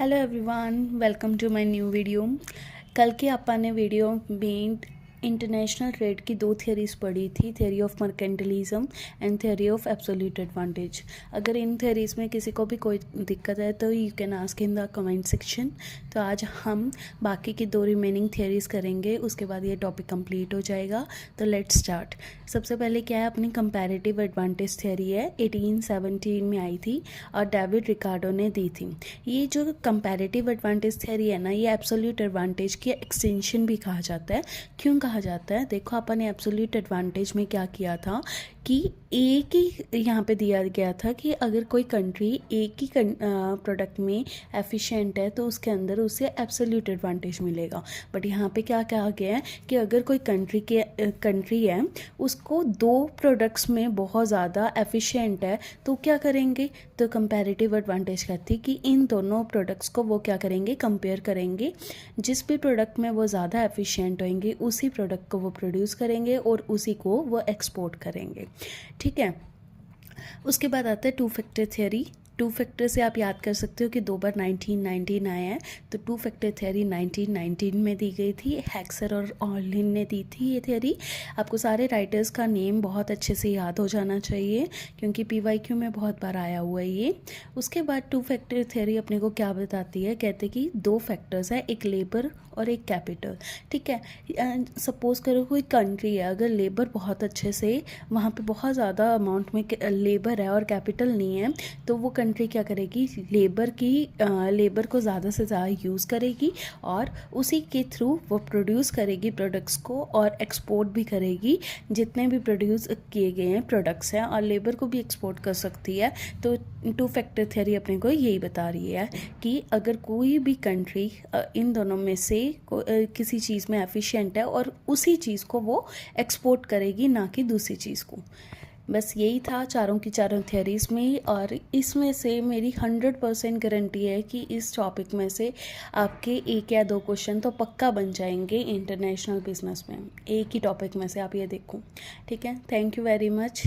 Hello everyone, welcome to my new video. कल की अपन ने वीडियो में इंटरनेशनल ट्रेड की दो थियरीज पढ़ी थी, theory of mercantilism and theory of absolute advantage. अगर इन थियरीज में किसी को भी कोई दिक्कत है तो you can ask in the comment section. तो आज हम बाकी की दो रिमेनिंग थियरीज करेंगे, उसके बाद ये टॉपिक कंप्लीट हो जाएगा। तो लेट्स स्टार्ट। सबसे पहले क्या है, अपनी कंपैरेटिव एडवांटेज थियरी है, 1817 में आई थी और डेविड रिकार्डो ने दी थी। ये जो कंपैरेटिव एडवांटेज थियरी है ना, ये एब्सोल्यूट एडवांटेज की एक्सटेंशन भी कहा जाता है। क्यों कहा जाता है? देखो, अपन ने एब्सोल्यूट एडवांटेज में क्या किया था कि एक ही यहाँ पे दिया गया था कि अगर कोई कंट्री एक ही प्रोडक्ट में एफिशिएंट है तो उसके अंदर उसे एब्सोल्यूट एडवांटेज मिलेगा। बट यहाँ पे क्या कहा गया है कि अगर कोई कंट्री है उसको दो प्रोडक्ट्स में बहुत ज़्यादा एफिशिएंट है तो क्या करेंगे? तो कंपैरेटिव एडवांटेज कहती कि इन दोनों प्रोडक्ट्स को वो क्या करेंगे, कंपेयर करेंगे। जिस भी प्रोडक्ट में वो ज़्यादा एफिशिएंट होंगे उसी प्रोडक्ट को वो प्रोड्यूस करेंगे और उसी को वो एक्सपोर्ट करेंगे। ठीक है। उसके बाद आता है two factor theory. Two factor से आप याद कर सकते हो कि दो बार 1919 आया है, तो टू फैक्टर थियरी 1919 में दी गई थी। हैक्सर और ऑर्लिन ने दी थी ये थियरी। आपको सारे राइटर्स का नेम बहुत अच्छे से याद हो जाना चाहिए क्योंकि PYQ में बहुत बार आया हुआ है ये। उसके बाद टू फैक्टर थियरी अपने को क्या बताती है, कहते कि दो फैक्टर्स है, एक लेबर और एक कैपिटल। ठीक है। सपोज़ करो कोई कंट्री है, अगर लेबर बहुत अच्छे से वहाँ पे बहुत ज़्यादा अमाउंट में लेबर है और कैपिटल नहीं है, तो वो कंट्री क्या करेगी, लेबर को ज़्यादा से ज़्यादा यूज़ करेगी और उसी के थ्रू वो प्रोड्यूस करेगी प्रोडक्ट्स को और एक्सपोर्ट भी करेगी जितने भी प्रोड्यूस किए गए हैं प्रोडक्ट्स हैं, और लेबर को भी एक्सपोर्ट कर सकती है। तो टू फैक्टर थियरी अपने को यही बता रही है कि अगर कोई भी कंट्री इन दोनों में से किसी चीज़ में एफिशिएंट है और उसी चीज़ को वो एक्सपोर्ट करेगी, ना कि दूसरी चीज़ को। बस यही था चारों की चारों थियरीज़ में, और इसमें से मेरी 100% गारंटी है कि इस टॉपिक में से आपके एक या दो क्वेश्चन तो पक्का बन जाएंगे इंटरनेशनल बिजनेस में, एक ही टॉपिक में से। आप ये देखो। ठीक है। Thank you very much.